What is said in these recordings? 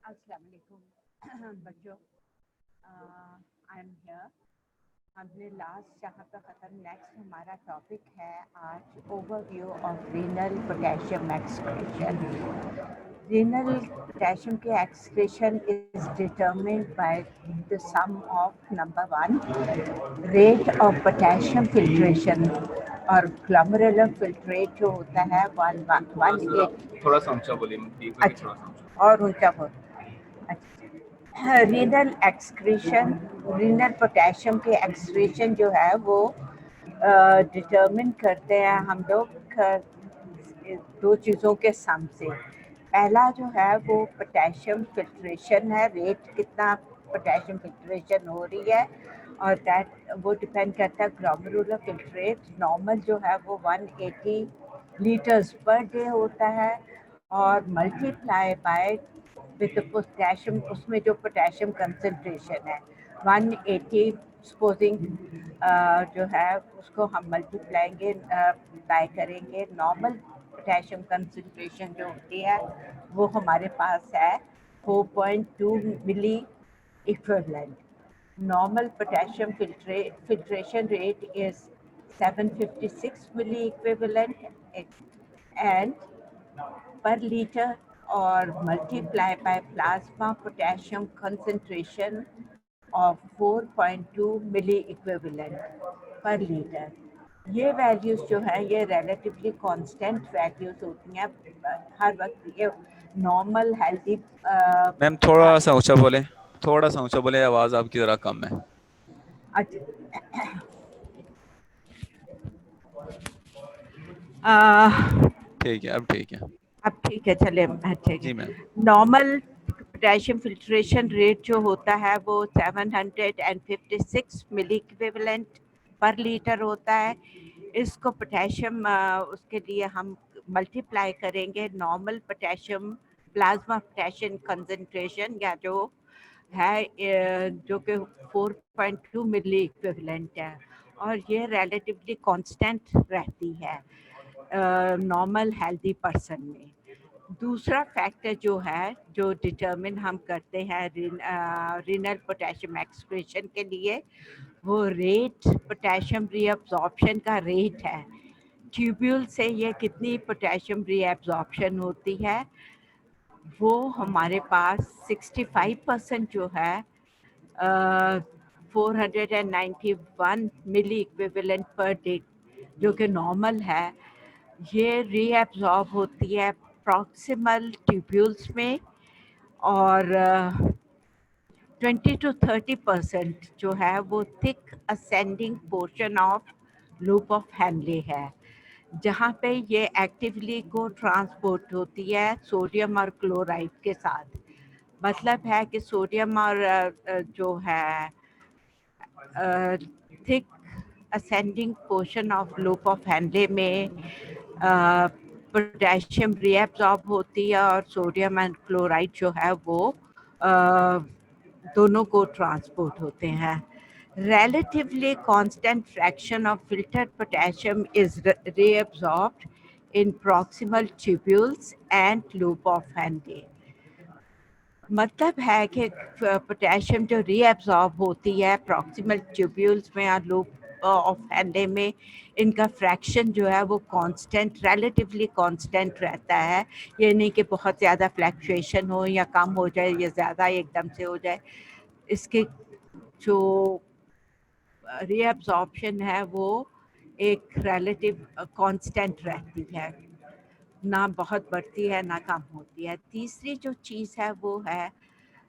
अस्सलाम वालेकुम बच्चों, आई एम हियर। हमने लास्ट जहाँ पे ख़त्म, नेक्स्ट हमारा टॉपिक है आज overview of renal potassium excretion. Renal potassium के excretion is determined by the sum of number one, rate of potassium filtration, और ग्लोमेरुलर फिल्ट्रेट जो होता है वन वन वन एट। थोड़ा सा ऊंचा बोलिए। अच्छा, और ऊंचा बोल। अच्छा, रीनल एक्सक्रीशन, रीनल पोटेशियम के एक्सक्रीशन जो है वो डिटरमिन करते हैं हम लोग दो चीज़ों के सम से। पहला जो है वो पोटेशियम फिल्ट्रेशन है, रेट कितना पोटेशियम फिल्ट्रेशन हो रही है, और दैट वो डिपेंड करता है ग्लोमेरुलर फिल्ट्रेट। नॉर्मल जो है वो 180 लीटर्स पर डे होता है, और मल्टीप्लाई बाय विद पोटेशियम, उसमें जो पोटेशियम कंसंट्रेशन है 180 सपोजिंग जो है उसको हम मल्टीप्लाएंगे बाय करेंगे। नॉर्मल पोटेशियम कंसंट्रेशन जो होती है वो हमारे पास है 4.2 मिली equivalent. Normal potassium filtration rate is 756 milli equivalent and per liter, or multiply by plasma potassium concentration of 4.2 milli equivalent per liter। ये वैल्यूज़ जो है ये relatively constant वैल्यूज़ होती हैं हर वक्त। ये नॉर्मल हेल्दी मैम थोड़ा सा ऊंचा बोले, आवाज आपकी जरा कम है। ठीक है, अब ठीक है। अब ठीक है, चले ठीक है। जी ma'am. Normal potassium filtration rate जो होता है वो 756 मिली इक्विवेलेंट पर लीटर होता है। इसको पोटेशियम उसके लिए हम मल्टीप्लाई करेंगे normal potassium plasma potassium concentration, या जो है जो कि 4.2 मिली इक्विवेलेंट है, और ये रिलेटिवली कांस्टेंट रहती है नॉर्मल हेल्दी पर्सन में। दूसरा फैक्टर जो है जो डिटरमिन हम करते हैं रीनल पोटेशियम एक्सक्रीशन के लिए, वो रेट पोटेशियम रीअब्जॉर्प्शन का रेट है। ट्यूब्यूल से ये कितनी पोटेशियम रीअब्जॉर्प्शन होती है, वो हमारे पास 65% जो है 491 मिली इक्विवेलेंट पर डे जो कि नॉर्मल है, ये रीअब्जॉर्ब होती है प्रॉक्सिमल ट्यूब्यूल्स में, और 20 to 30% जो है वो thick ascending portion of loop of Henle है, जहाँ पे ये एक्टिवली को ट्रांसपोर्ट होती है सोडियम और क्लोराइड के साथ। मतलब है कि सोडियम और जो है thick ascending portion of loop of Henle में पोटेशियम रीअब्जॉर्ब होती है, और सोडियम एंड क्लोराइड जो है वो दोनों को ट्रांसपोर्ट होते हैं। Relatively constant fraction of filtered potassium is reabsorbed in proximal tubules and loop of Henle। मतलब है कि पोटेशियम जो रीअब्जॉर्ब होती है प्रॉक्सिमल ट्यूब्यूल्स में और लूप ऑफ हैंडे में, इनका फ्रैक्शन जो है वो कांस्टेंट, रिलेटिवली कांस्टेंट रहता है। ये नहीं कि बहुत ज़्यादा फ्लैक्चुएशन हो या कम हो जाए या ज़्यादा एकदम से हो जाए। इसके जो रीअब्जॉर्प्शन है वो एक रिलेटिव कांस्टेंट रहती है, ना बहुत बढ़ती है ना कम होती है। तीसरी जो चीज़ है वो है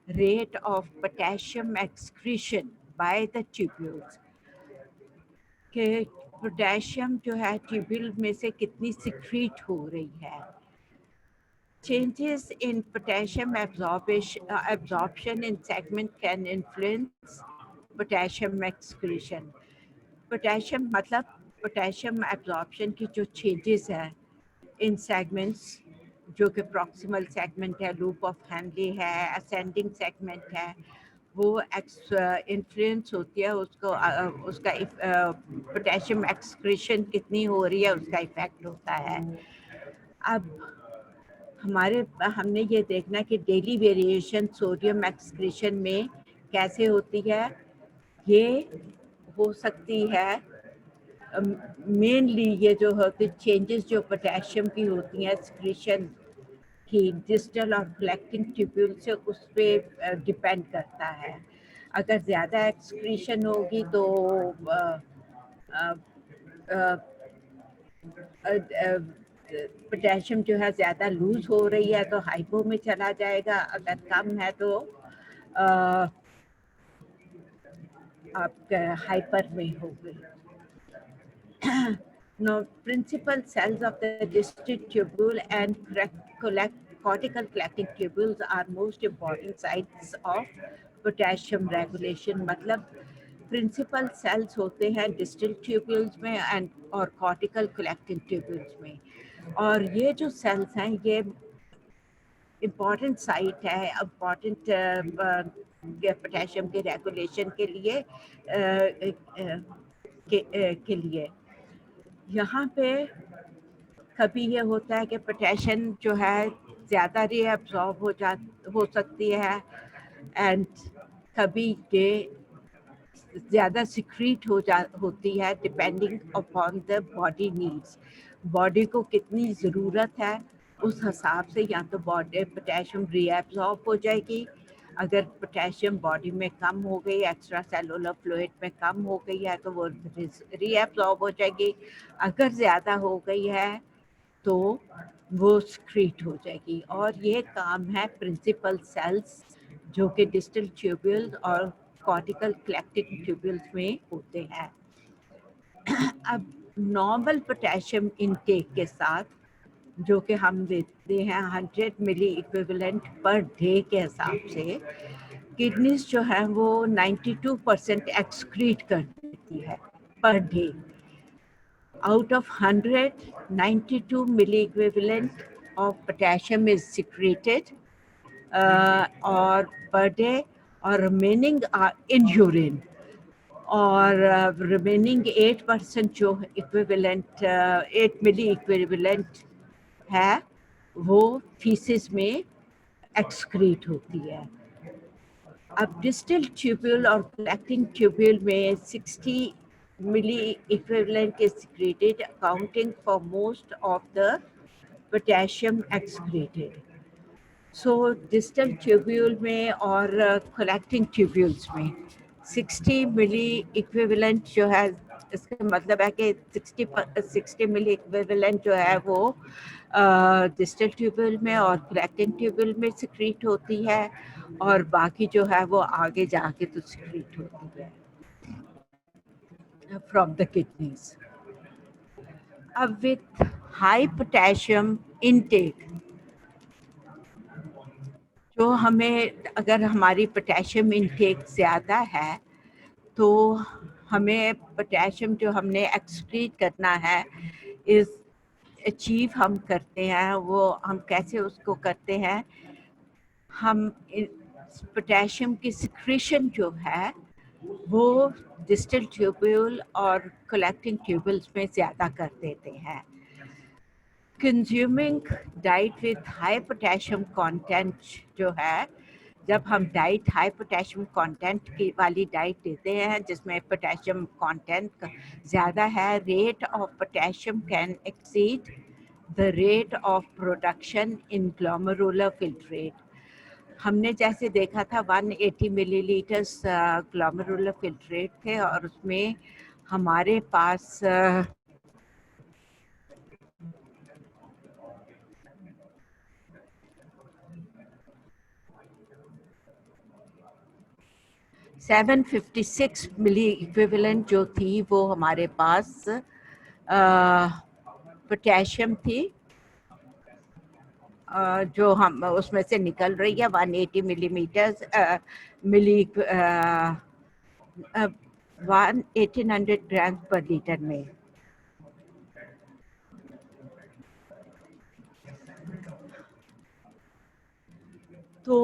rate of potassium excretion by the tubules, के पोटेशियम जो है ट्यूब्यूल में से कितनी सिक्रीट हो रही है। Changes in potassium absorption in segment can influence potassium excretion। Potassium मतलब पोटेशियम एब्जॉर्प्शन की जो चेंजेस हैं इन सेगमेंट्स, जो कि प्रॉक्सिमल सेगमेंट है, लूप ऑफ हैनले है, असेंडिंग सेगमेंट है, वो इन्फ्लुएंस होती है उसको उसका पोटेशियम एक्सक्रीशन कितनी हो रही है उसका इफेक्ट होता है। अब हमने ये देखना कि डेली वेरिएशन सोडियम एक्सक्रीशन में कैसे होती है। ये हो सकती है मेनली ये जो होती चेंजेस जो पोटेशियम की होती हैं एक्सक्रीशन की डिस्टल और कलेक्टिंग ट्यूब्यूल से उस पर डिपेंड करता है। अगर ज़्यादा एक्सक्रीशन होगी तो पोटेशियम जो है ज़्यादा लूज हो रही है तो हाइपो में चला जाएगा, अगर कम है तो आपका हाइपर में होगी। Now, principal cells of the distal tubule and cortical collecting tubules are most important sites of potassium regulation. मतलब प्रिंसिपल सेल्स होते हैं डिस्टल ट्यूब्यूल्स में एंड और कॉर्टिकल कलेक्टिंग ट्यूब्यूल्स में, और ये जो सेल्स हैं ये इम्पॉर्टेंट साइट है इम्पॉर्टेंट पोटेशियम के रेगुलेशन के लिए यहाँ पे कभी ये होता है कि पोटेशियम जो है ज़्यादा रीअब्सॉर्ब हो सकती है एंड कभी ये ज़्यादा सिक्रीट होती है depending upon the body needs. Body को कितनी ज़रूरत है उस हिसाब से या तो बॉडी पोटेशियम रीअब्सॉर्ब हो जाएगी, अगर पोटेशियम बॉडी में कम हो गई एक्स्ट्रा सेलुलर फ्लूइड में कम हो गई है तो वो रीअब्सॉर्ब हो जाएगी, अगर ज़्यादा हो गई है तो वो सिक्रीट हो जाएगी। और ये काम है प्रिंसिपल सेल्स जो कि डिस्टल ट्यूब्यूल्स और कॉर्टिकल कलेक्टिंग ट्यूब्यूल्स में होते हैं। अब नॉर्मल पोटेशियम इनटेक के साथ जो कि हम देते हैं 100 मिली इक्विवेलेंट पर डे के हिसाब से, किडनीज जो है वो 92% एक्सक्रीट कर देती है per day. Out of 100, 92 milli equivalent of potassium is secreted or per day, or remaining are in urine, और remaining 8% जो equivalent 8 milli equivalent है वो feces में excrete होती है। अब डिस्टल ट्यूब्यूल और कलेक्टिंग ट्यूब्यूल में 60 milli equivalent is secreted, accounting for most of the potassium excreted. So distal tubule में और collecting tubules में 60 milli equivalent जो है, इसका मतलब है कि 60 milli equivalent जो है वो डिस्टल ट्यूब्यूल में और कलेक्टिंग ट्यूब्यूल में सिक्रीट होती है, और बाकी जो है वो आगे जाके तो सिक्रीट होती है from the kidneys. अब with high potassium intake, जो हमें अगर हमारी पोटेशियम इनटेक ज़्यादा है तो हमें पोटेशियम जो हमने एक्सक्रीट करना है इस अचीव हम करते हैं, वो हम कैसे उसको करते हैं, हम पोटेशियम की सिक्रीशन जो है वो डिस्टल ट्यूब्यूल और कलेक्टिंग ट्यूब्यूल्स में ज़्यादा कर देते हैं। Consuming diet with high potassium content जो है, जब हम डाइट हाई पोटेशियम कंटेंट की वाली डाइट देते हैं जिसमें पोटेशियम कंटेंट ज़्यादा है, rate of potassium can exceed the rate of production in glomerular filtrate. हमने जैसे देखा था 180 मिलीलीटर्स ग्लोमेरुलर फिल्ट्रेट थे और उसमें हमारे पास 756 मिली इक्विवेलेंट जो थी वो हमारे पास पोटेशियम थी, जो हम उसमें से निकल रही है 180 मिलीमीटर्स मिली 1800 ग्राम पर लीटर में। तो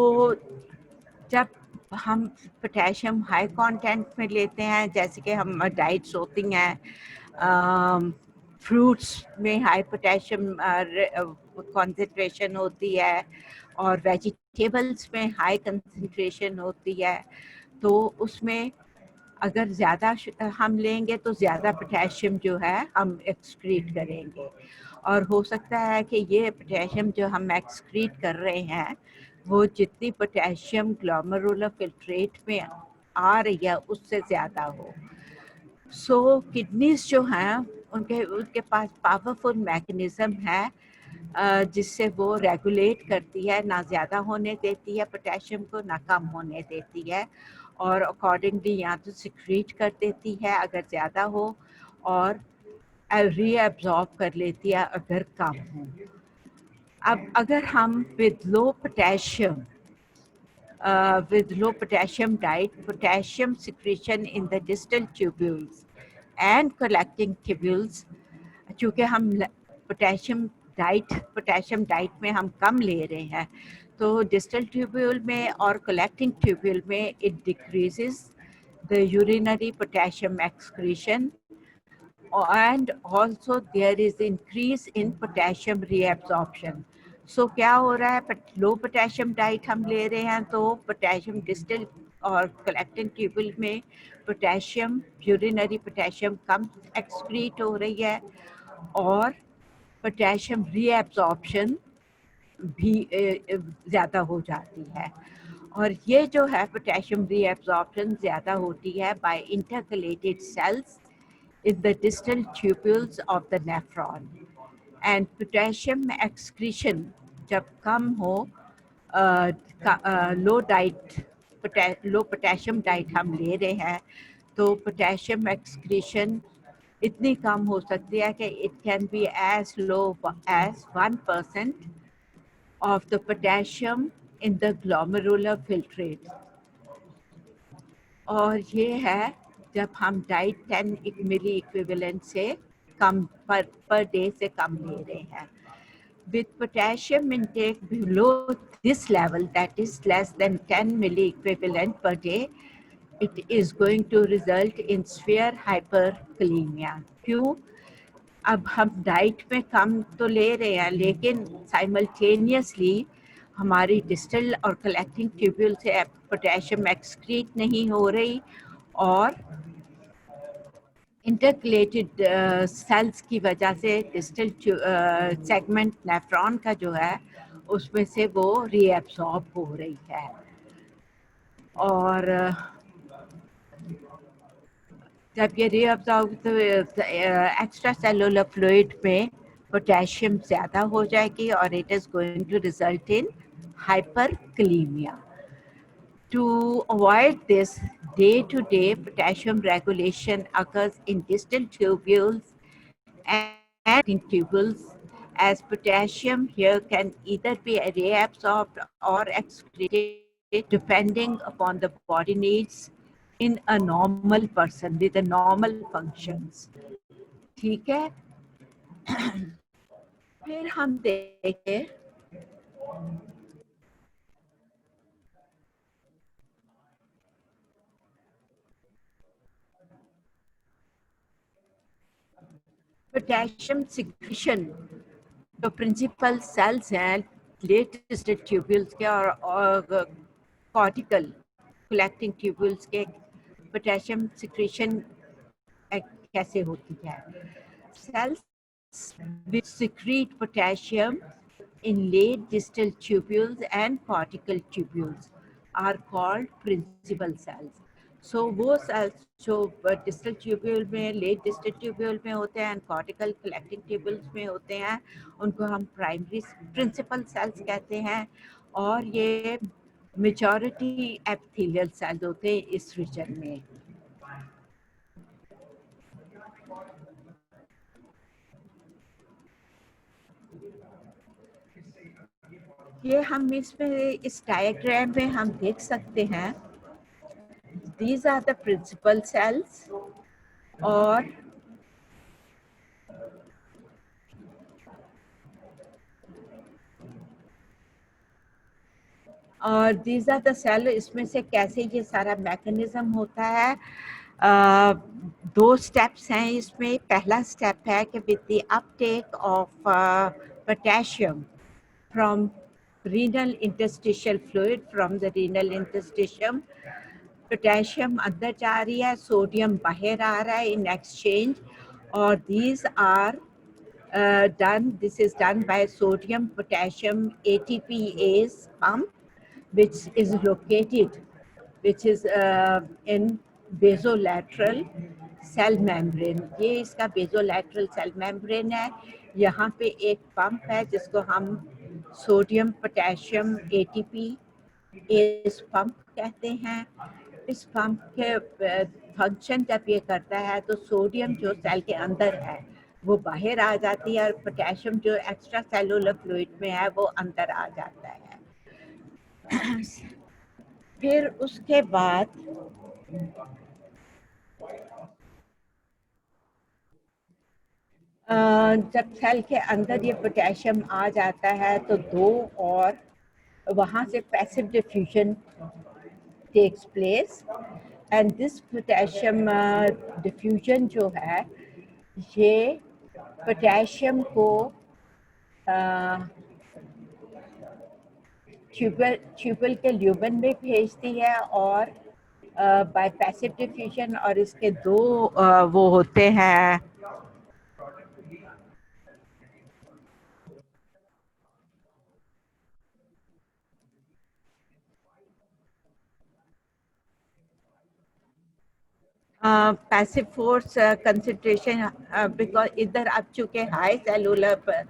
जब हम पोटेशियम हाई कंटेंट में लेते हैं, जैसे कि हम डाइट्स होती हैं फ्रूट्स में हाई पोटेशियम कॉन्सेंट्रेशन होती है और वेजिटेबल्स में हाई कंसंट्रेशन होती है, तो उसमें अगर ज़्यादा हम लेंगे तो ज़्यादा पोटेशियम जो है हम एक्सक्रीट करेंगे, और हो सकता है कि ये पोटेशियम जो हम एक्सक्रीट कर रहे हैं वो जितनी पोटेशियम ग्लोमेरुलर फिल्ट्रेट में आ रही है उससे ज़्यादा हो। सो किडनीज जो हैं उनके उनके पास पावरफुल मैकेनिज़्म है जिससे वो रेगुलेट करती है, ना ज़्यादा होने देती है पोटेशियम को, ना कम होने देती है, और अकॉर्डिंगली या तो सिक्रीट कर देती है अगर ज़्यादा हो, और रीअब्जॉर्ब कर लेती है अगर कम हो। अब अगर हम with low potassium diet, potassium secretion in the distal tubules and collecting tubules, चूँकि हम पोटेशियम डाइट में हम कम ले रहे हैं, तो डिस्टल ट्यूब्यूल में और कलेक्टिंग ट्यूब्यूल में it decreases the urinary potassium excretion, and also there is increase in potassium reabsorption. So क्या हो रहा है, लो पोटेशियम डाइट हम ले रहे हैं तो पोटेशियम डिस्टल और कलेक्टिंग ट्यूबल में पोटेशियम, यूरिनरी पोटेशियम कम एक्सक्रीट हो रही है, और पोटेशियम रीएब्जॉर्प्शन भी ज़्यादा हो जाती है। और ये जो है पोटेशियम रीएब्जॉर्प्शन ज़्यादा होती है by intercalated cells in the distal tubules of the nephron, and potassium excretion जब कम हो, लो पोटेशियम डाइट हम ले रहे हैं तो पोटेशियम एक्सक्रीशन इतनी कम हो सकती है कि it can be as low as 1% of the potassium in the glomerular filtrate, और ये है जब हम डाइट 10 मिली इक्विवेलेंट से कम पर डे से कम ले रहे हैं। With potassium intake below this level, that is less than 10 milli equivalent per day, it is going to result in severe hyperkalemia. क्यों? अब हम डाइट में कम तो ले रहे हैं लेकिन साइमल्टेनियसली हमारी डिस्टल और कलेक्टिंग ट्यूब्यूल से पोटेशियम एक्सक्रीट नहीं हो रही, और इंटरकलेटेड सेल्स की वजह से डिस्टल सेगमेंट नेफ्रॉन का जो है उसमें से वो रीएब्सॉर्ब हो रही है, और जब ये रीअब्जॉर्ब तो एक्स्ट्रा सेलुलर फ्लूइड में पोटेशियम ज़्यादा हो जाएगी और it is going to result in hyperkalaemia. To avoid this, day-to-day potassium regulation occurs in distal tubules and in tubules, as potassium here can either be reabsorbed or excreted depending upon the body needs in a normal person with the normal functions. ठीक है, फिर हम देखें potassium secretion. तो principal cells हैं latest tubules के और cortical collecting tubules के पोटेशियम सिक्रीशन कैसे होती है। Cells which secrete potassium in late distal tubules and cortical tubules are called principal cells. So वो cells जो distal tubule में, late distal tubule में होते हैं, cortical collecting tubules में होते हैं, उनको हम primary principal cells कहते हैं, और ये majority epithelial cells होते हैं इस region में। ये हम इसमें इस डायग्राम में हम देख सकते हैं, these are the principal cells, और these are the cell। इसमें से कैसे ये सारा मैकेनिज्म होता है, दो स्टेप्स हैं इसमें। पहला स्टेप है कि with the Uptake of potassium from renal interstitial fluid, from the renal interstitium potassium अंदर जा रही है, सोडियम बाहर आ रहा है इन एक्सचेंज, और these are this is done by sodium potassium ATPase pump, which is located, which is in basolateral cell membrane. ये इसका basolateral cell membrane है। यहाँ पे एक पंप है जिसको हम सोडियम पोटेशियम ATPase पंप कहते हैं। इस पंप के फंक्शन जब ये करता है तो सोडियम जो सेल के अंदर है वो बाहर आ जाती है, और पोटेशियम जो एक्स्ट्रा सेलुलर फ्लूइड में है वो अंदर आ जाता है। फिर उसके बाद जब सेल के अंदर ये पोटेशियम आ जाता है तो दो और वहाँ से passive diffusion takes place, and this potassium diffusion जो है ये पोटेशियम को ट्यूबल के ल्यूमेन में भेजती है, और बाय पैसिव डिफ्यूजन, और इसके दो वो होते हैं पैसिव फोर्स कंसंट्रेशन, बिकॉज इधर अब चूंकि high cellular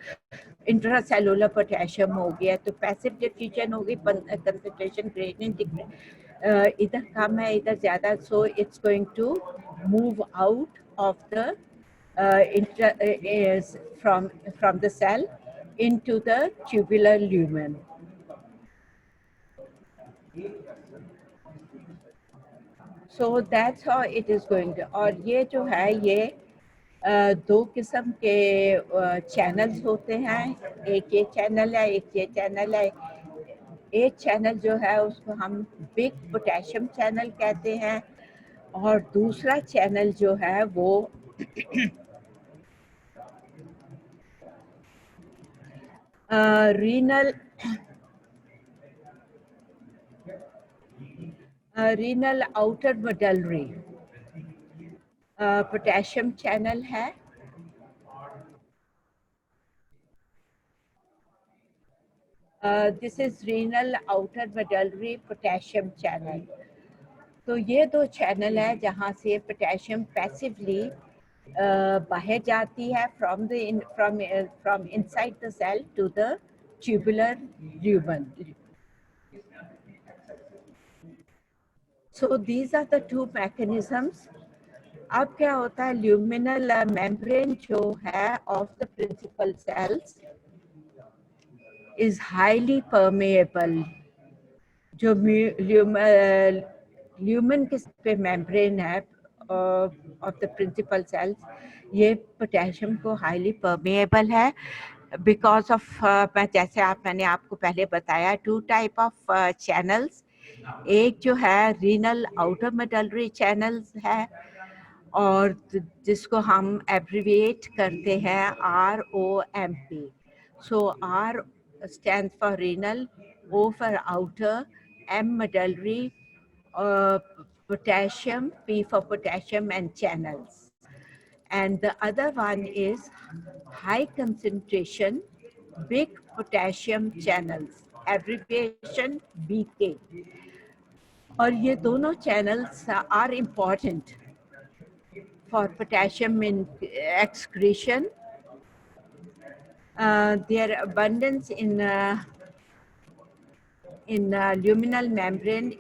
intracellular potassium हो गया तो पैसिव डिफ्यूजन होगी, कंसंट्रेशन ग्रेडियंट इधर कम है इधर ज़्यादा, so it's going to move out of the from the cell into the tubular lumen. So that's how it is going to. और ये जो है ये दो किस्म के चैनल्स होते हैं, एक ये चैनल है एक ये चैनल है। एक चैनल जो है उसको हम बिग पोटेशियम चैनल कहते हैं, और दूसरा चैनल जो है वो renal outer medullary potassium channel है। This is renal outer medullary potassium channel. तो ये दो चैनल है जहाँ से पोटेशियम पैसिवली बाहर जाती है from inside the cell to the tubular lumen. So these are the two mechanisms. अब क्या होता है, ल्यूमिनल मेम्ब्रेन जो है of the principal cells is highly permeable. जो ल्यूमन के मेम्ब्रेन है ऑफ द प्रिंसिपल सेल्स, ये पोटेशियम को हाईली परमेएबल है बिकॉज ऑफ मैंने आपको पहले बताया टू टाइप ऑफ चैनल्स। एक जो है रीनल आउटर मेडलरी चैनल्स है, और जिसको हम एब्रीविएट करते हैं ROMP। So R stands for renal, O for outer, M medullary, potassium, P for potassium, and channels. And the other one is high concentration big potassium channels, abbreviation BK. और ये दोनों channels are important for potassium in excretion. Their abundance in luminal membrane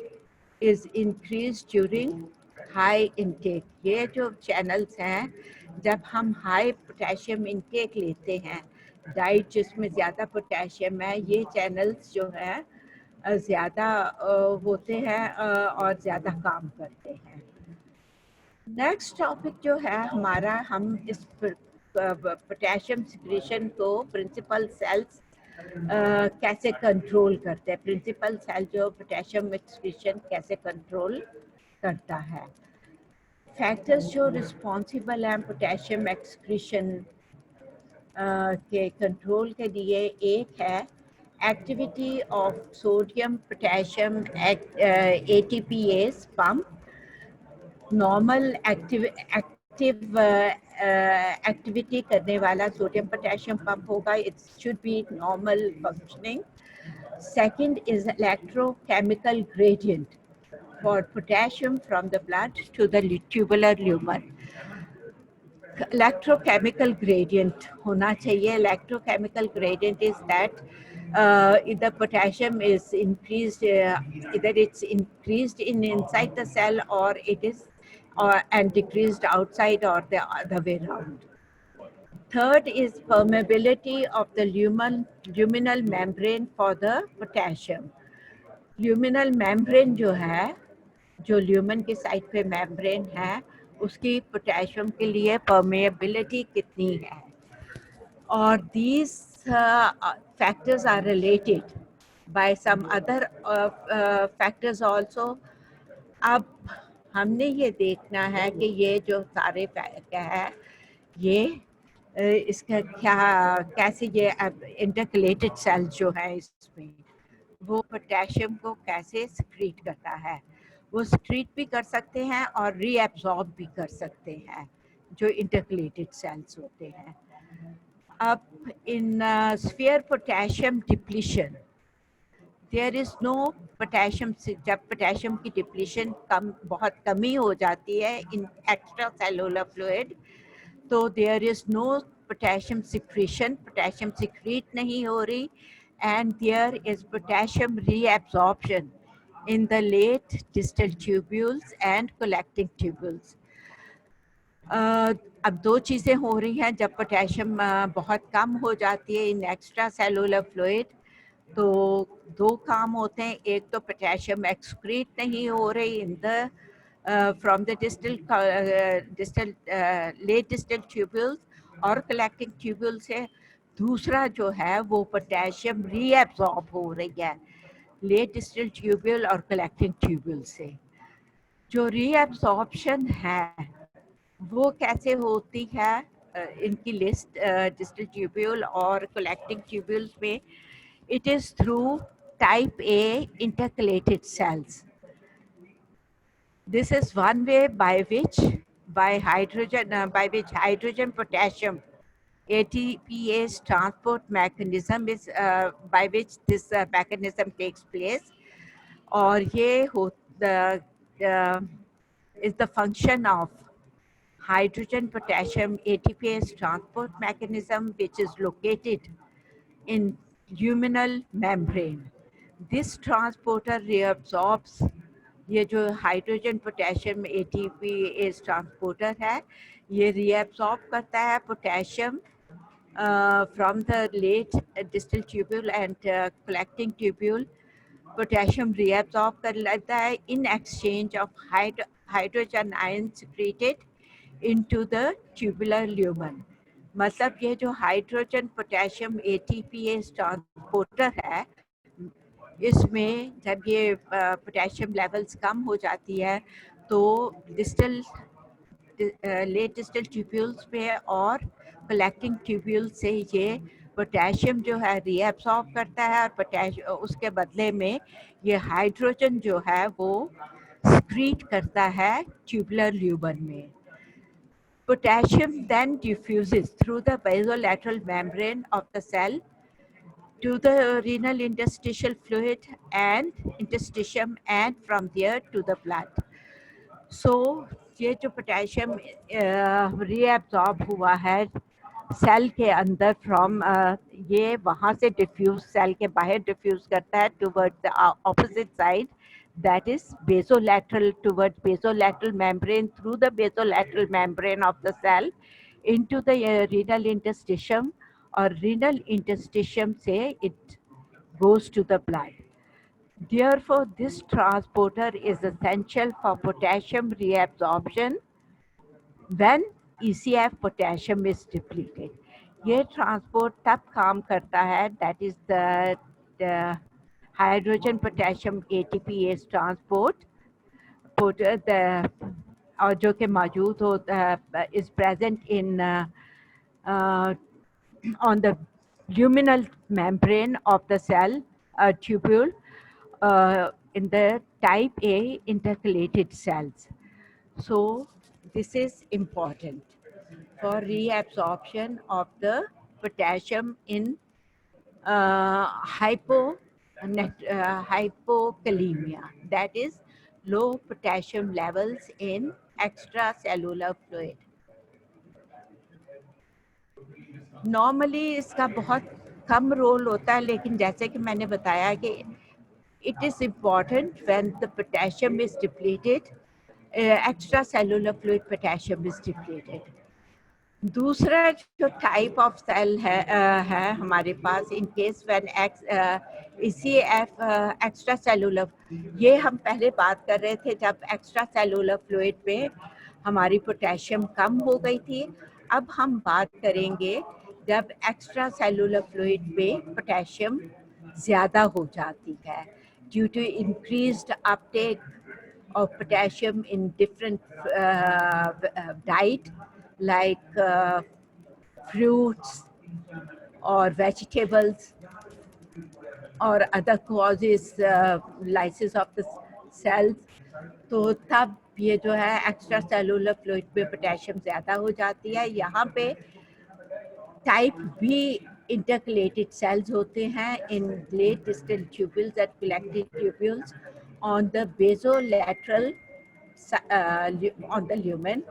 is increased during high intake. ये जो channels हैं, जब हम high potassium intake लेते हैं, डाइट जिसमें ज़्यादा पोटेशियम है, ये चैनल्स जो है ज़्यादा होते हैं और ज़्यादा काम करते हैं। नेक्स्ट टॉपिक जो है हमारा, हम इस पोटेशियम सिक्रीशन को प्रिंसिपल सेल्स कैसे कंट्रोल करते हैं, प्रिंसिपल सेल जो पोटेशियम सिक्रीशन कैसे कंट्रोल करता है। फैक्टर्स जो रिस्पॉन्सिबल हैं पोटेशियम एक्सक्रीशन के कंट्रोल के लिए, एक है activity of sodium potassium ATPase pump. Normal activity करने वाला सोडियम पोटेशियम पंप होगा, it should be normal functioning. Second is electrochemical gradient for potassium from the blood to the tubular lumen. Electrochemical gradient होना चाहिए. Electrochemical gradient is that the potassium is increased, either it's increased in inside the cell or it is and decreased outside, or the other way around. Third is permeability of the luminal membrane for the potassium. Luminal membrane जो है, जो lumen के side पे membrane है, उसकी potassium के लिए permeability कितनी है. और these factors are related by some other factors also. अब हमने ये देखना है कि ये जो सारे फैक्टर है, ये इसका क्या, कैसे ये इंटरकलेटेड सेल्स जो है इसमें वो पोटेशियम को कैसे सिक्रीट करता है. वो सिक्रीट भी कर सकते हैं और रीएब्सॉर्ब भी कर सकते हैं जो इंटरकलेटेड सेल्स होते हैं. अब in severe potassium depletion, there is no potassium. जब पोटेशियम की डिप्लीशन बहुत कमी हो जाती है इन एक्स्ट्रा सेलुलर फ्लूइड, तो there is no potassium secretion, potassium secrete नहीं हो रही, and there is potassium reabsorption in the late distal tubules and collecting tubules. अब दो चीज़ें हो रही हैं. जब पोटेशियम बहुत कम हो जाती है इन एक्स्ट्रा सेलुलर फ्लूइड, तो दो काम होते हैं. एक तो पोटेशियम एक्सक्रीट नहीं हो रही in the from the distal late distal tubules और collecting tubules से. दूसरा जो है वो पोटेशियम रीएब्सॉर्ब हो रही है लेट डिस्टल ट्यूब्यूल और कलेक्टिंग ट्यूब्यूल से. जो रीएब्सॉर्प्शन है वो कैसे होती है इनकी लिस्ट डिस्टल ट्यूब्यूल और कलेक्टिंग ट्यूब्यूल्स में. It is through type A intercalated cells. This is one way by which hydrogen potassium ATPase transport mechanism is by which this mechanism takes place. और ये is the function of hydrogen potassium ATPase transport mechanism, which is located in luminal membrane. This transporter reabsorbs, ये जो hydrogen potassium ATPase transporter है, ये reabsorb करता है potassium from the late distal tubule and collecting tubule. Potassium reabsorb कर लेता है in exchange of hydrogen ions secreted into the tubular lumen. मतलब ये जो हाइड्रोजन पोटेशियम ATPase ट्रांसपोर्टर है, इसमें जब ये पोटेशियम लेवल्स कम हो जाती है तो डिस्टल लेट डिस्टल ट्यूब्यूल्स पे और कलेक्टिंग ट्यूब्यूल से ये पोटेशियम जो है रीएब्सॉर्ब करता है और पोटेशियम उसके बदले में ये हाइड्रोजन जो है वो सिक्रीट करता है ट्यूबुलर ल्यूमन में. Potassium then diffuses through the basolateral membrane of the cell to the renal interstitial fluid and interstitium and from there to the blood. So ये जो पोटेशियम रीएब्सॉर्ब हुआ है सेल के अंदर फ्रॉम ये वहाँ से डिफ्यूज सेल के बाहर डिफ्यूज करता है towards the opposite side, that is basolateral, towards basolateral membrane, through the basolateral membrane of the cell into the renal interstitium, or renal interstitium से it goes to the blood. Therefore, this transporter is essential for potassium reabsorption when ECF potassium is depleted. ये transport तब काम करता है, that is the hydrogen potassium ATPase transport. The और जो कि मौजूद होता is present in on the luminal membrane of the cell tubule in the type A intercalated cells. So this is important for reabsorption of the potassium in hypokalemia, that is low potassium levels in extracellular fluid. Normally इसका बहुत कम role होता है, लेकिन जैसे कि मैंने बताया कि it is important when the potassium is depleted, extracellular fluid potassium is depleted. दूसरा जो टाइप ऑफ सेल है हमारे पास in case when ECF extracellular, ये हम पहले बात कर रहे थे जब एक्स्ट्रा सेलुलर फ्लूइड में हमारी पोटेशियम कम हो गई थी. अब हम बात करेंगे जब एक्स्ट्रा सेलुलर फ्लूइड में पोटेशियम ज़्यादा हो जाती है due to increased uptake of potassium in different diet like fruits or vegetables or other causes lysis of the cells. तो तब ये जो है एक्स्ट्रा सेलुलर फ्लूइड में पोटेशियम ज़्यादा हो जाती है. यहाँ पे टाइप बी intercalated cells होते हैं in late distal tubules and collected tubules on the basolateral on the lumen,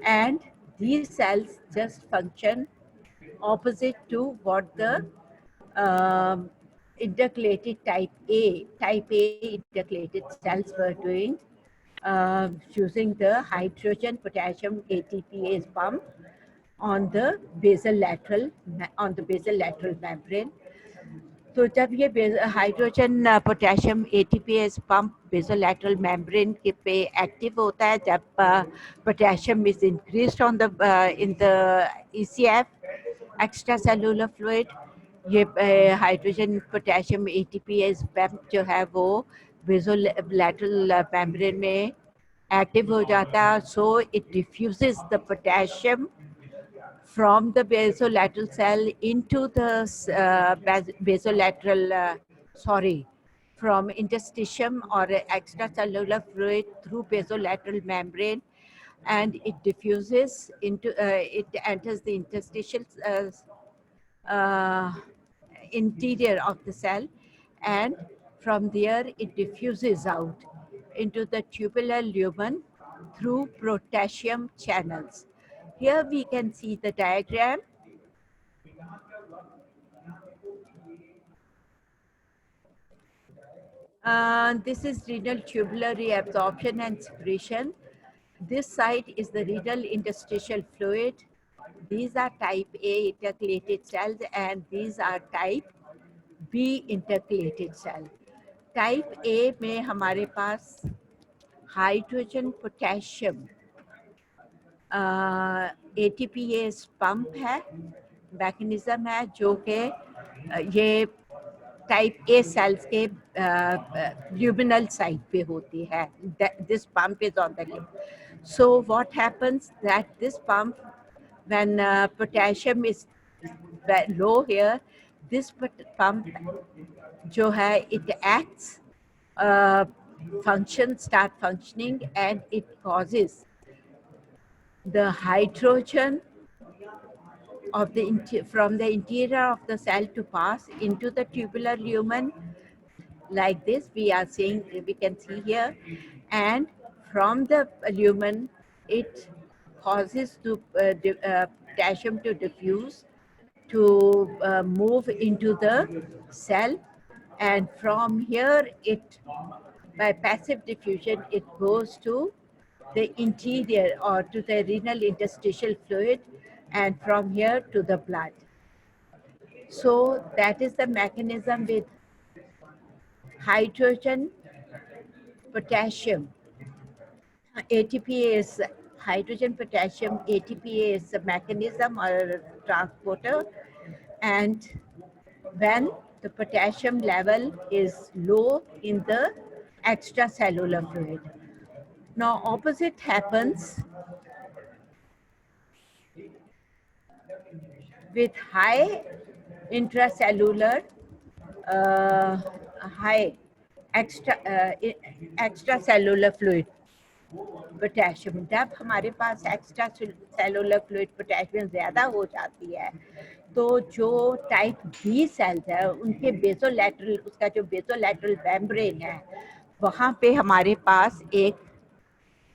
and these cells just function opposite to what the intercalated type A intercalated cells were doing, using the hydrogen potassium ATPase pump on the basal lateral membrane. तो जब ये hydrogen potassium ATPase pump basolateral membrane के पे active होता है, जब potassium is increased on the in the ECF extracellular fluid, ये hydrogen potassium ATPase pump जो है वो बेसोलैटरल मेम्ब्रेन में एक्टिव हो जाता है. So it diffuses the potassium from the basolateral cell into the from interstitium or extracellular fluid through basolateral membrane, and it diffuses into it enters the interstitial interior of the cell, and from there it diffuses out into the tubular lumen through potassium channels. Here we can see the diagram. This is renal tubular reabsorption and secretion. This side is the renal interstitial fluid. These are type A intercalated cells and these are type B intercalated cell. Type A में हमारे पास hydrogen potassium ATPase pump है, mechanism है जो कि ये type A sales के luminal side पे होती है. This pump is on the lip. So what happens that this pump when potassium is low here, this pump जो है it acts start functioning, and it causes the hydrogen of from the interior of the cell to pass into the tubular lumen like this. We can see here, and from the lumen it causes potassium to diffuse, to move into the cell, and from here it, by passive diffusion, it goes to the interior or to the renal interstitial fluid, and from here to the blood. So that is the mechanism with hydrogen potassium ATPase. Hydrogen potassium ATPase mechanism or transporter, and when the potassium level is low in the extracellular fluid, Now opposite happens with high intracellular uh, high extracellular fluid potassium. जब हमारे पास extra cellular fluid potassium ज़्यादा हो जाती है तो जो type B sales है उनके बेसोलैटरल, उसका जो बेसोलैटरल मेम्ब्रेन है वहाँ पे हमारे पास एक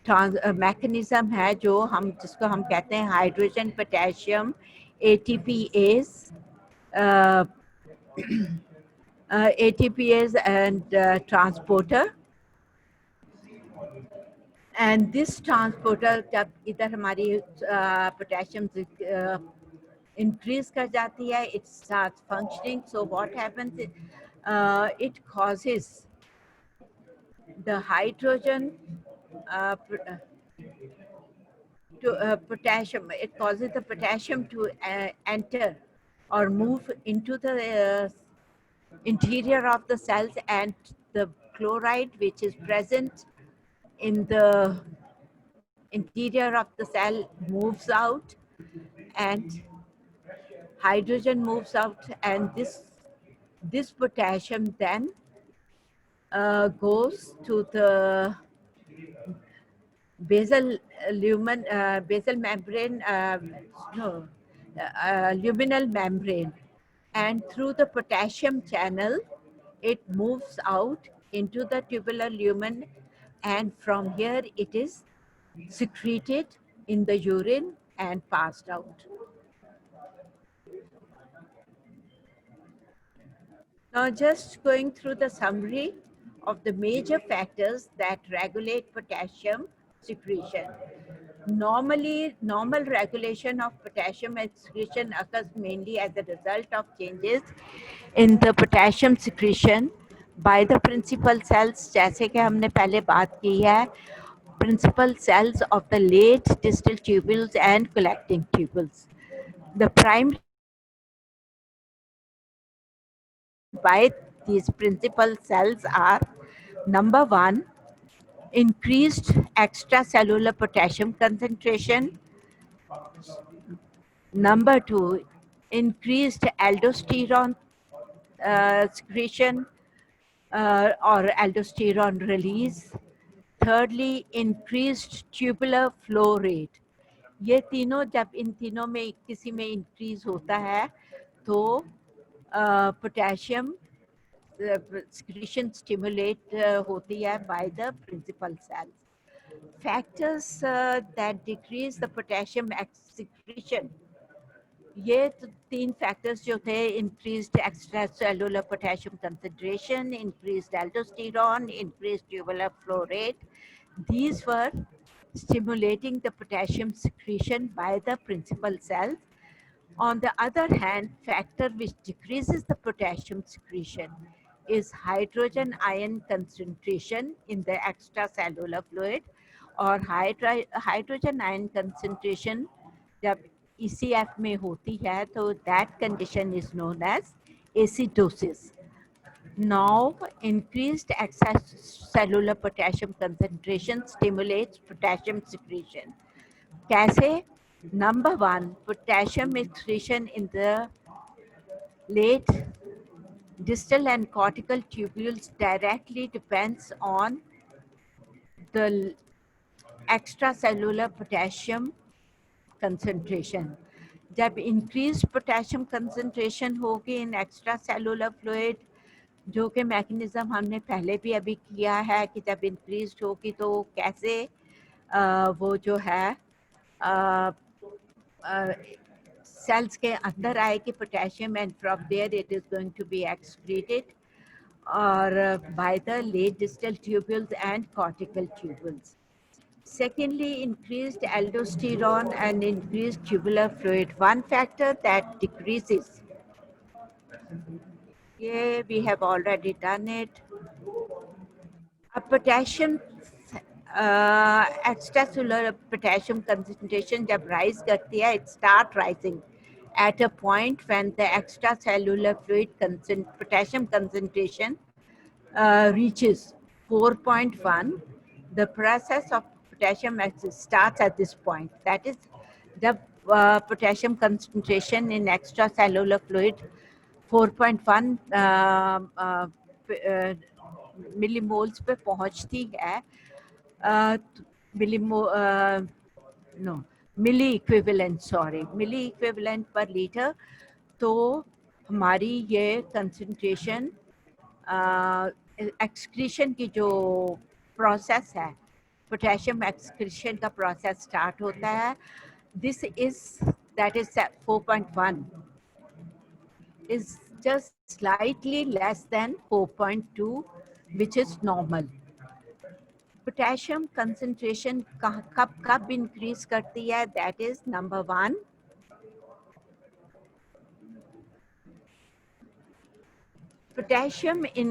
मैकेनिज्म है जो हम जिसको हम कहते हैं hydrogen potassium ATPase, ATPase and transporter. And this transporter जब इधर हमारी पोटेशियम increase कर जाती है, it starts functioning. So what happens is, it causes the hydrogen potassium, it causes the potassium to enter or move into the interior of the cells, and the chloride which is present in the interior of the cell moves out and hydrogen moves out, and this potassium then goes to the basal membrane, no, luminal membrane, and through the potassium channel it moves out into the tubular lumen, and from here it is secreted in the urine and passed out. Now just going through the summary of the major factors that regulate potassium secretion. Normally, normal regulation of potassium excretion occurs mainly as a result of changes in the potassium secretion by the principal cells, जैसे कि हमने पहले बात की है, principal cells of the late distal tubules and collecting tubules. The primary by these principal cells are: number one, increased extracellular potassium concentration; number two, increased aldosterone secretion or aldosterone release; thirdly, increased tubular flow rate. ये तीनों, जब इन तीनों में किसी में increase होता है तो पोटेशियम secretion stimulate होती है by the principal cells. Factors that decrease the potassium secretion, ये तो तीन factors जो थे: increased extracellular potassium concentration, increased aldosterone, increased tubular flow rate. These were stimulating the potassium secretion by the principal cells. On the other hand, factor which decreases the potassium secretion is hydrogen ion concentration in the extracellular fluid, और hydrogen ion concentration जब ECF में होती है तो that condition is known as acidosis. Now, increased extracellular potassium concentration stimulates potassium secretion. कैसे? Number one, potassium excretion in the late distal and cortical tubules directly depends on the extracellular potassium concentration. जब increased potassium concentration होगी in extracellular fluid, जो कि mechanism हमने पहले भी अभी किया है कि जब इंक्रीज होगी तो कैसे वो जो है cells के अंदर आएगी potassium, and from there it is going to be excreted or by the late distal tubules and cortical tubules. Secondly, increased aldosterone and increased tubular fluid. One factor that decreases, yeah, we have already done it. A potassium extracellular potassium concentration जब rise करती है, it start rising at a point when the extracellular fluid potassium concentration reaches 4.1, the process of potassium starts at this point. That is, the potassium concentration in extracellular fluid 4.1 millimoles पे पहुंचती है, मिलीमो no मिली equivalent, sorry, मिली equivalent पर litre, तो हमारी ये concentration excretion की जो process है, पोटेशियम एक्सक्रीशन का प्रोसेस स्टार्ट होता है. This is that is 4.1 is just slightly less than 4.2, which is normal. Potassium concentration कब कब इंक्रीज करती है? That is number 1, potassium in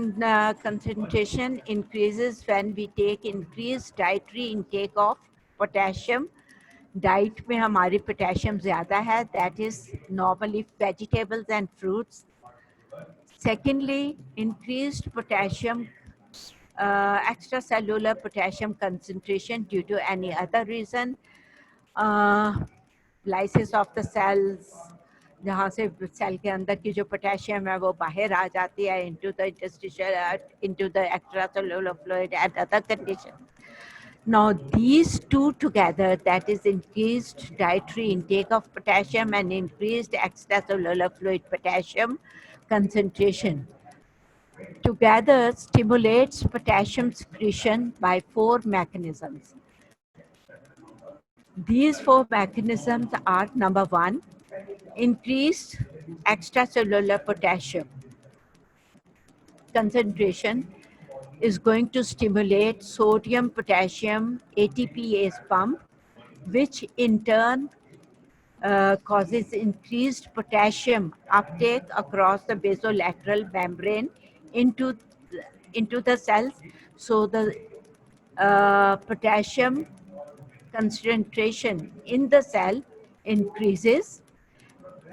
concentration increases when we take increased dietary intake of potassium. Diet में हमारी potassium ज़्यादा है, that is normally vegetables and fruits. Secondly, increased potassium, extracellular potassium concentration due to any other reason, lysis of the cells, जहाँ से cell के अंदर की जो पोटेशियम है वो बाहर आ जाती है into the interstitial, into the extracellular fluid and other conditions. Now these two together, that is increased dietary intake of potassium and increased extracellular fluid potassium concentration, together stimulates potassium secretion by 4 mechanisms. These 4 mechanisms are: number 1, increased extracellular potassium concentration is going to stimulate sodium potassium ATPase pump, which in turn causes increased potassium uptake across the basolateral membrane into the cells. So the potassium concentration in the cell increases.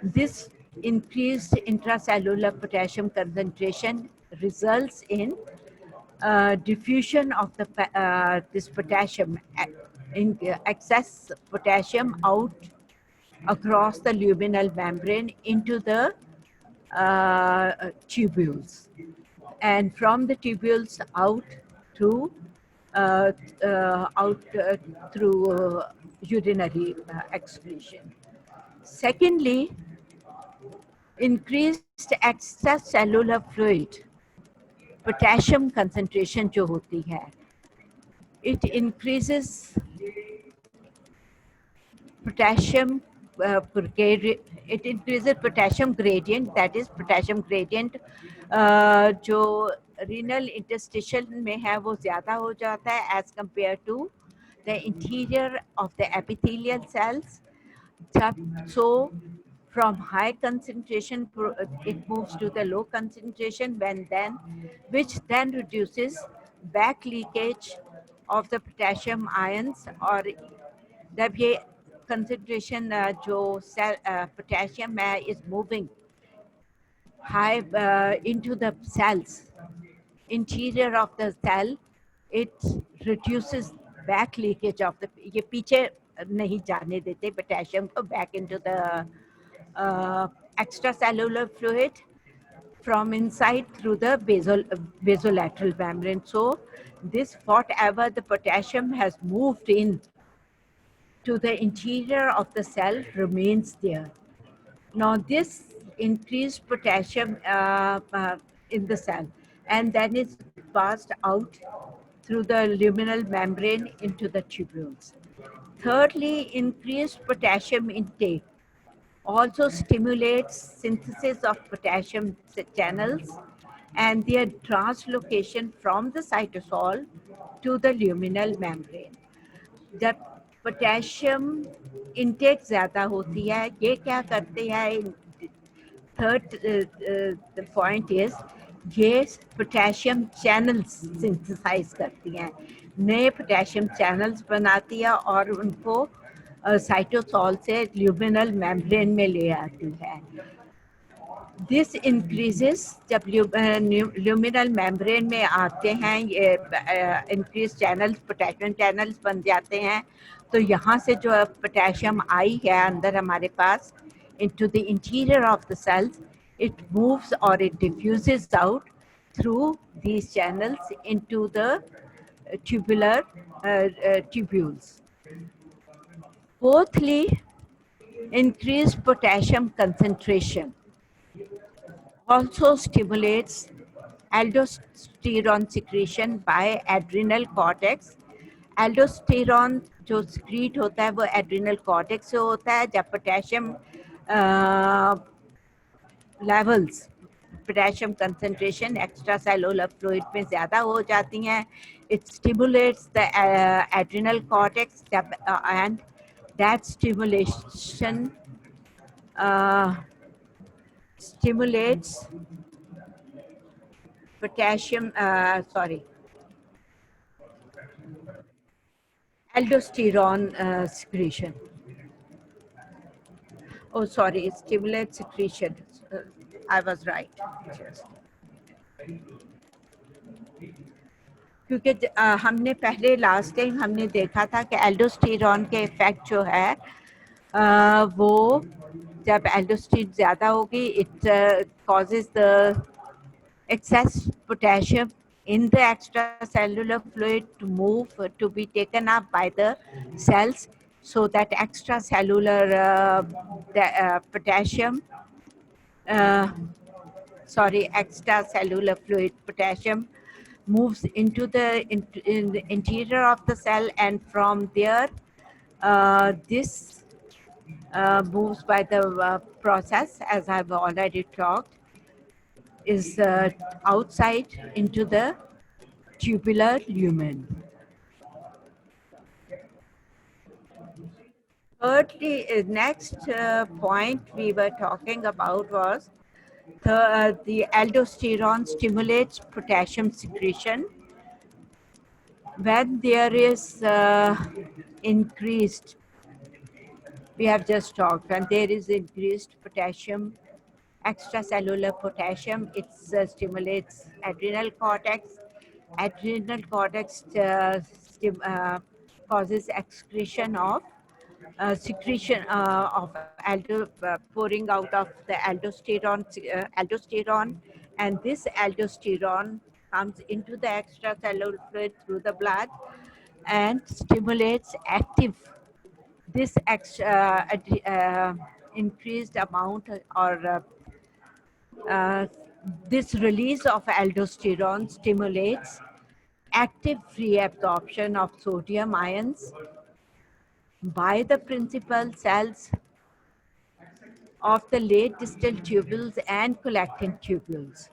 This increased intracellular potassium concentration results in diffusion of the this potassium, in excess potassium out across the luminal membrane into the tubules, and from the tubules out through urinary excretion. Secondly, increased extracellular fluid potassium concentration जो होती है, it increases potassium it increases potassium gradient, that is potassium gradient जो renal interstitial में है वो ज़्यादा हो जाता है as compared to the interior of the epithelial cells. So from high concentration it moves to the low concentration, which then reduces back leakage of the potassium ions, और जब ये concentration जो potassium is moving high into the cells, interior of the cell, it reduces back leakage of the, ये पीछे नहीं जाने देते potassium को back into the extracellular fluid from inside through the basolateral membrane. So this, whatever the potassium has moved in to the interior of the cell, remains there. Now this increased potassium in the cell, and then it's passed out through the luminal membrane into the tubules. Thirdly, increased potassium intake also stimulates synthesis of potassium channels and their translocation from the cytosol to the luminal membrane. जब potassium intake ज़्यादा होती है, ये क्या करते हैं? Third point is, ये potassium channels synthesise करती हैं, नए पोटेशियम चैनल्स बनाती है और उनको साइटोसॉल से ल्यूमिनल मेम्ब्रेन में ले आती है. दिस इंक्रीजेस जब ल्यूमिनल मेम्ब्रेन में आते हैं, ये इंक्रीज चैनल्स, पोटेशियम चैनल्स बन जाते हैं, तो यहाँ से जो पोटेशियम आई है अंदर हमारे पास into the interior of the cells, it moves or it diffuses out through these channels into the tubular tubules. Fourthly, increased potassium concentration also stimulates aldosterone secretion by adrenal cortex. Aldosterone जो secrete होता है वो adrenal cortex से होता है. जब potassium levels, potassium concentration extra cellular fluid में ज़्यादा हो जाती हैं, it stimulates the adrenal cortex and that stimulation stimulates potassium, aldosterone secretion. Oh, sorry, it stimulates secretion. I was right. क्योंकि हमने पहले लास्ट टाइम हमने देखा था कि एल्डोस्टेरॉन के इफेक्ट जो है वो जब एल्डोस्टेरॉन ज़्यादा होगी, it causes the excess potassium in the extracellular fluid to move to be taken up by the cells, so that extracellular potassium extracellular fluid potassium moves into in the interior of the cell, and from there this moves by the process, as I've already talked, is outside into the tubular lumen. Thirdly, next point we were talking about was the aldosterone stimulates potassium secretion. When there is increased, we have just talked, when there is increased potassium, extracellular potassium, it stimulates adrenal cortex. Adrenal cortex causes excretion of secretion of pouring out of the aldosterone, and this aldosterone comes into the extracellular fluid through the blood and stimulates active this increased amount or this release of aldosterone stimulates active reabsorption of sodium ions by the principal cells of the late distal tubules and collecting tubules.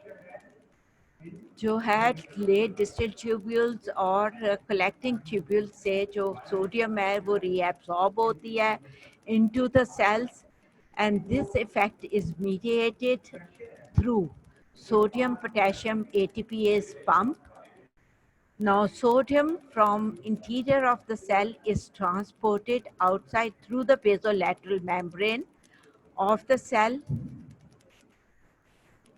जो है late distal tubules और collecting tubules से जो sodium है वो reabsorb होती है into the cells, and this effect is mediated through sodium potassium ATPase pump. Now sodium from interior of the cell is transported outside through the basolateral membrane of the cell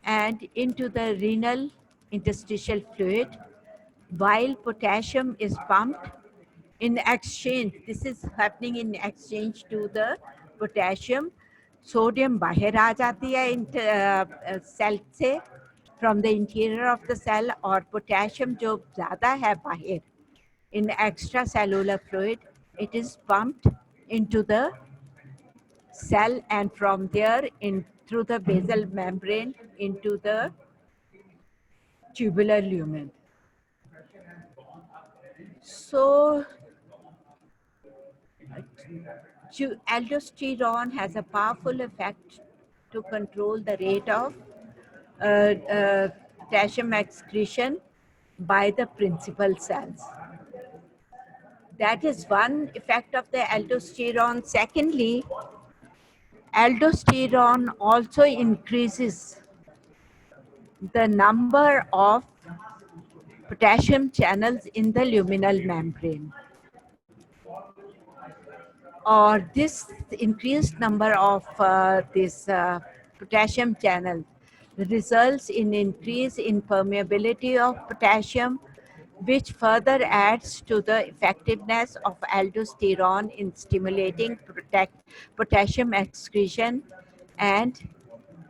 and into the renal interstitial fluid, while potassium is pumped in exchange. This is happening in exchange to the potassium. Sodium बाहर आ जाती है cell से from the interior of the cell, और potassium जो ज़्यादा है बाहर in extracellular fluid, it is pumped into the cell, and from there in through the basal membrane into the tubular lumen. So aldosterone has a powerful effect to control the rate of potassium excretion by the principal cells. That is one effect of the aldosterone. Secondly, aldosterone also increases the number of potassium channels in the luminal membrane. Or this increased number of this potassium channel results in increase in permeability of potassium, which further adds to the effectiveness of aldosterone in stimulating potassium excretion, and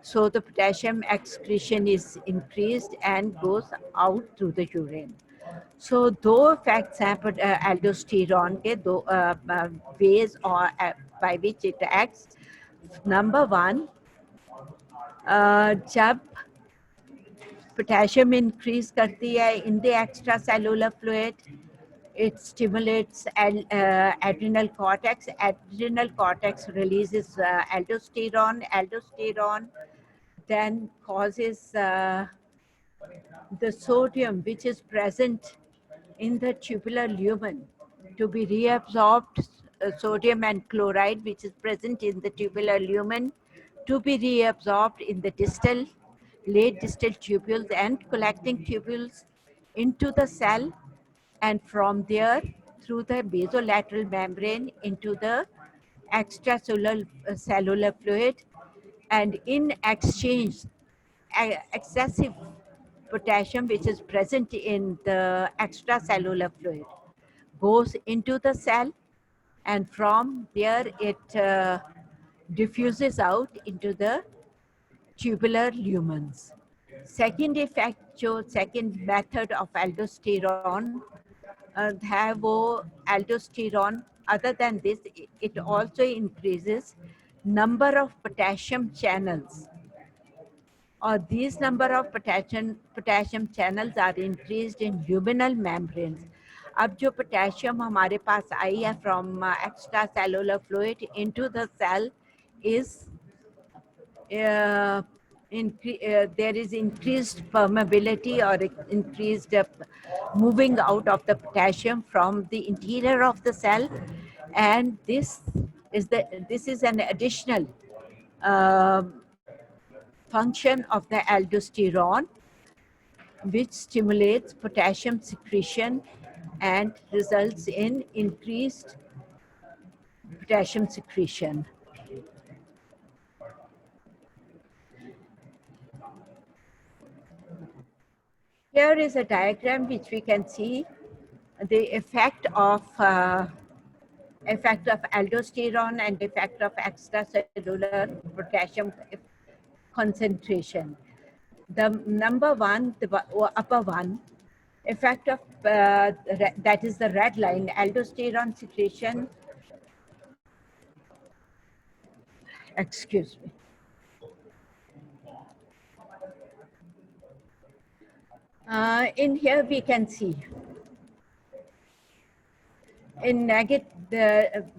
so the potassium excretion is increased and goes out through the urine. So दो effects हैं aldosterone के, दो ways or by which it acts. Number one, जब potassium increase करती है in the extracellular fluid, it stimulates adrenal cortex. Adrenal cortex releases aldosterone. Aldosterone then causes the sodium which is present in the tubular lumen to be reabsorbed, sodium and chloride which is present in the tubular lumen to be reabsorbed in the distal, late distal tubules and collecting tubules into the cell, and from there through the basolateral membrane into the extracellular cellular fluid, and in exchange excessive potassium which is present in the extracellular fluid goes into the cell, and from there it diffuses out into the tubular lumens. Second effect, जो second method of aldosterone है वो aldosterone, other than this it also increases number of potassium channels, or these number of potassium channels are increased in luminal membranes. अब जो potassium हमारे पास आई है from extracellular fluid into the cell is there is increased permeability or increased moving out of the potassium from the interior of the cell, and this is an additional function of the aldosterone which stimulates potassium secretion and results in increased potassium secretion. Here is a diagram which we can see the effect of aldosterone and effect of extracellular potassium concentration. The number one, the upper one, effect of that is the red line, aldosterone secretion. Excuse me. In here we can see in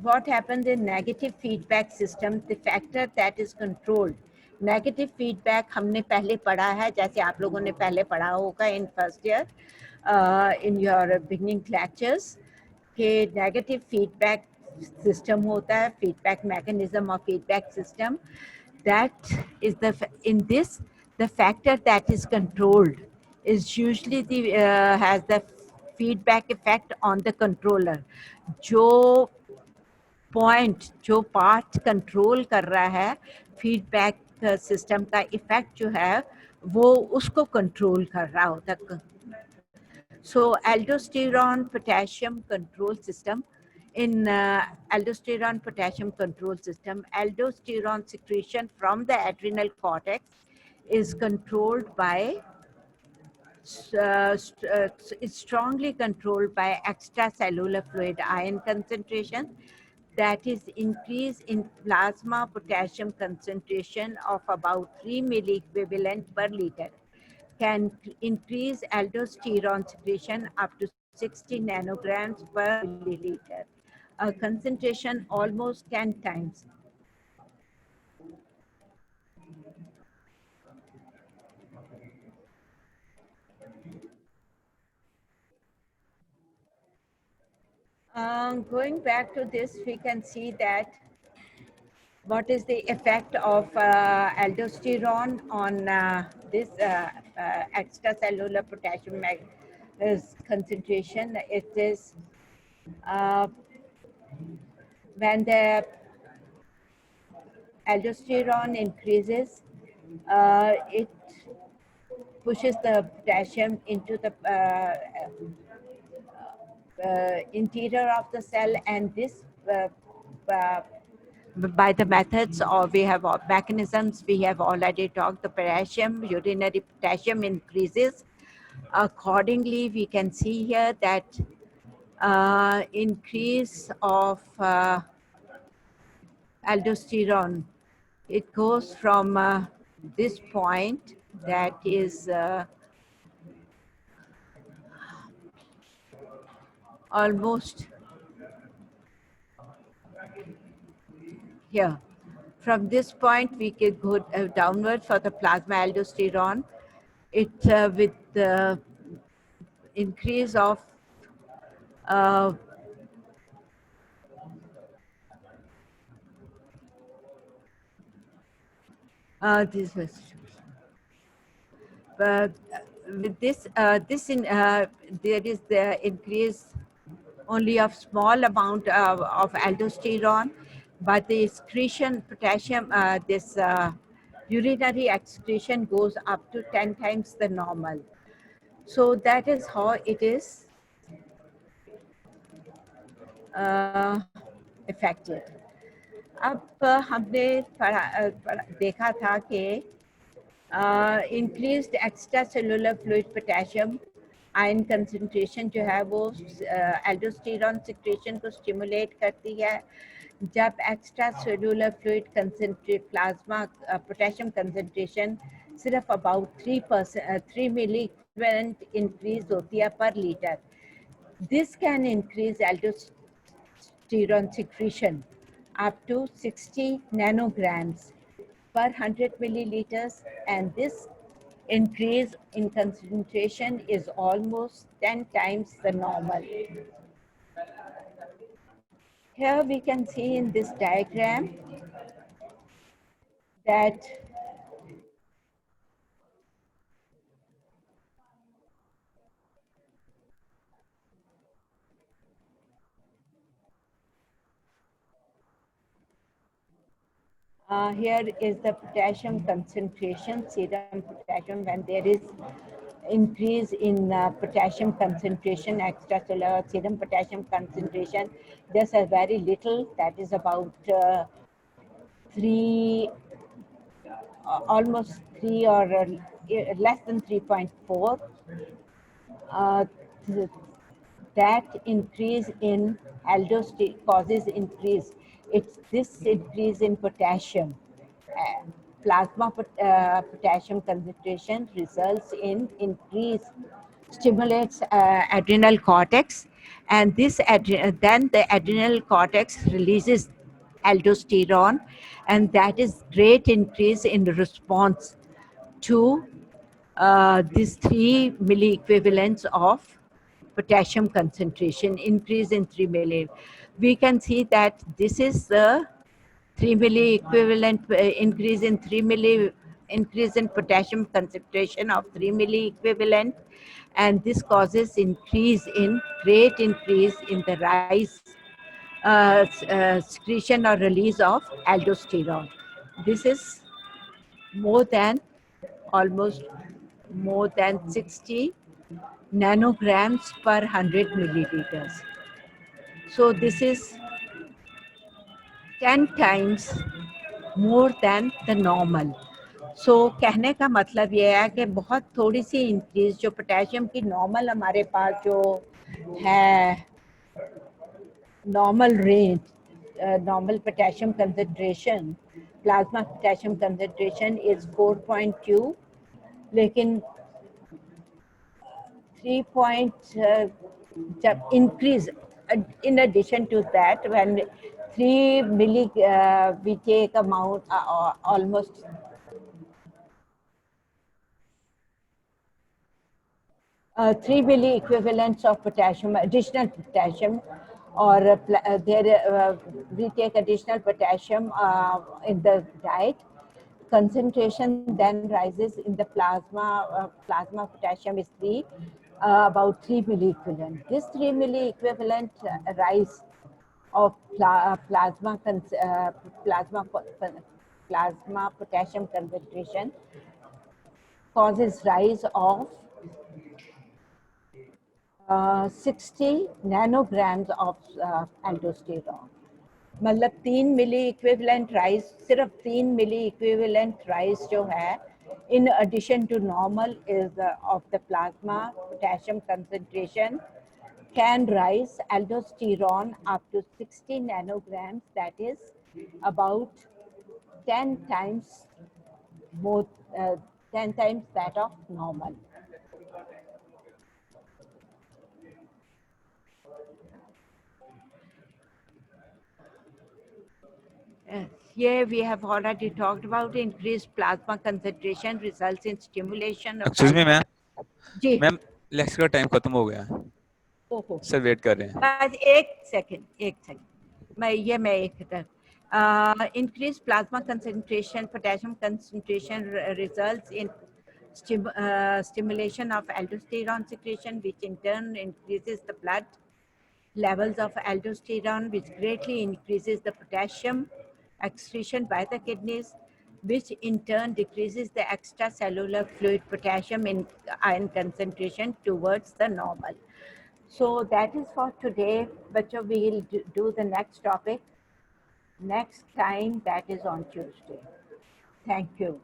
what happens in negative feedback system, the factor that is controlled. Negative feedback हमने पहले पढ़ा है, जैसे आप लोगों ने पहले पढ़ा होगा in first year in your beginning lectures कि negative feedback system होता है, feedback mechanism or feedback system. That is the factor that is controlled is usually has the feedback effect on the controller. जो part control कर रहा है feedback system का effect जो है वो उसको कंट्रोल कर रहा होता है. So aldosterone potassium control system, in aldosterone potassium control system, aldosterone secretion from the adrenal cortex is controlled by is strongly controlled by extracellular fluid ion concentration, that is increase in plasma potassium concentration of about 3 milliequivalent per liter can increase aldosterone secretion up to 60 nanograms per milliliter, a concentration almost 10 times. Going back to this, we can see that what is the effect of aldosterone on this extracellular potassium concentration. It is when the aldosterone increases, it pushes the potassium into the interior of the cell, and this uh, by the methods or we have mechanisms we have already talked, the potassium, urinary potassium increases. Accordingly, we can see here that increase of aldosterone, it goes from this point, that is almost here. From this point, we can go downward for the plasma aldosterone. It with the increase of uh, this was with this there is the increase only of small amount of aldosterone, but the excretion potassium, this urinary excretion goes up to 10 times the normal. So that is how it is affected. अब हमने देखा था कि increased extra cellular fluid potassium ion concentration जो है वो aldosterone secretion को stimulate करती है. जब extracellular fluid concentrate plasma potassium concentration सिर्फ अबाउट 3 मिली इक्विवेलेंट इंक्रीज होती है पर litre. This can increase aldosterone secretion up to 60 nanograms per 100 milliliters, and this increase in concentration is almost 10 times the normal. Here we can see in this diagram that here is the potassium concentration, serum potassium, when there is increase in potassium concentration, extracellular serum potassium concentration. There's a very little, that is about 3, almost 3 or less than 3.4. That increase in aldosterone causes increase. It's this increase in potassium. Plasma potassium concentration results in increase, stimulates adrenal cortex, and this then the adrenal cortex releases aldosterone, and that is great increase in response to these 3 milli equivalents of potassium concentration, increase in 3 milli. We can see that this is the 3 milli equivalent increase in 3 milli, increase in potassium concentration of 3 milli equivalent, and this causes great increase in the rise, secretion or release of aldosterone. This is more than, almost more than 60 nanograms per 100 milliliters. So this is 10 times more than the normal. So कहने का मतलब ये है कि बहुत थोड़ी सी increase, जो potassium की नॉर्मल हमारे पास जो है normal range, normal potassium concentration, plasma potassium concentration is 4.2, लेकिन 3 point जब increase, in addition to that, when 3 milli we take amount almost 3 milli equivalents of potassium, additional potassium, or we take additional potassium in the diet. Concentration then rises in the plasma. Plasma potassium is about 3 milli equivalent. This 3 milli equivalent rise of plasma potassium concentration causes rise of 60 nanograms of aldosterone. मतलब 3 मिली equivalent rise, सिर्फ 3 मिली equivalent rise जो है in addition to normal is of the plasma potassium concentration can rise aldosterone up to 60 nanograms, that is about 10 times more, 10 times that of normal. Here we have already talked about increased plasma concentration results in stimulation of excuse me ma'am, जी ma'am lecture का time खत्म हो गया है, ओहो sir wait कर रहे हैं। बस एक सेकंड मैं एक increased plasma concentration, potassium concentration results in stimulation of aldosterone secretion, which in turn increases the blood levels of aldosterone, which greatly increases the potassium excretion by the kidneys, which in turn decreases the extracellular fluid potassium in ion concentration towards the normal. So that is for today, Bacho. We will do the next topic next time, that is on Tuesday. Thank you.